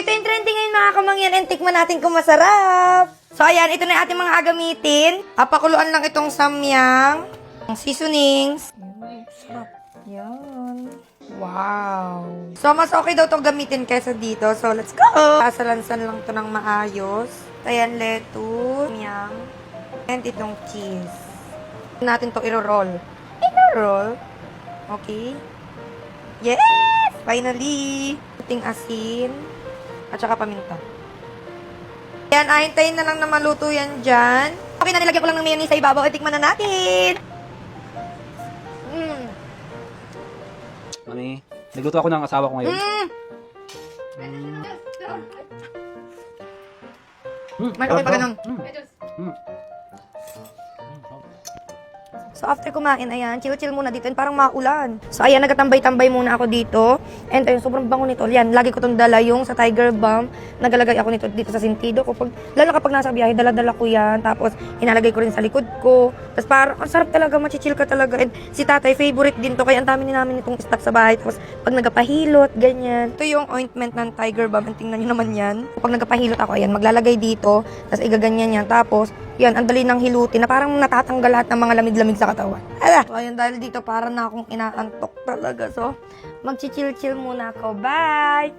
ito yung trending ngayon mga kamangyan and tikman natin kung masarap. So ayan, ito na yung ating mga gagamitin. Papakuluan lang itong samyang, seasonings. Sarap. Yan. Wow. So mas okay daw itong gamitin kaysa dito. So let's go! Sasalansan lang ito ng maayos. Ayan, lettuce, samyang, and itong cheese. Natin to iro-roll. Iro-roll. Okay. Yes! Finally! Puting asin. At saka paminta. Yan, ahintayin na lang na maluto yan dyan. Okay na, nilagyan ko lang ng mayonnaise sa ibabaw. Itikman na natin! Mami, nagluto ako ng asawa ko ngayon. May okay pa ganun. So, after kumain, ayan, chill-chill muna dito. And parang maulan. So, ayan, nagtatambay-tambay muna ako dito. And ayun, sobrang bango nito. Yan, lagi ko itong dala yung sa Tiger Balm. Nagalagay ako nito dito sa sentido ko. Lalo kapag nasa biyahe, dala-dala ko yan. Tapos, hinalagay ko rin sa likod ko. Tapos, parang, ang sarap talaga, machichill ka talaga. And si tatay, favorite din to. Kaya ang dami namin itong stock sa bahay. Tapos, pag nagapahilot, ganyan. Ito yung ointment ng Tiger Balm. And tingnan nyo naman yan. Kapag nagapahilot ako, ayan, maglalagay dito. Tapos, igaganyan yan. Tapos, yan, ang dali ng hilutin na parang natatanggal lahat ng mga lamig-lamig sa katawan. Ala! So, ayun, dahil dito parang na akong inaantok talaga. So, mag-chill-chill muna ako. Bye!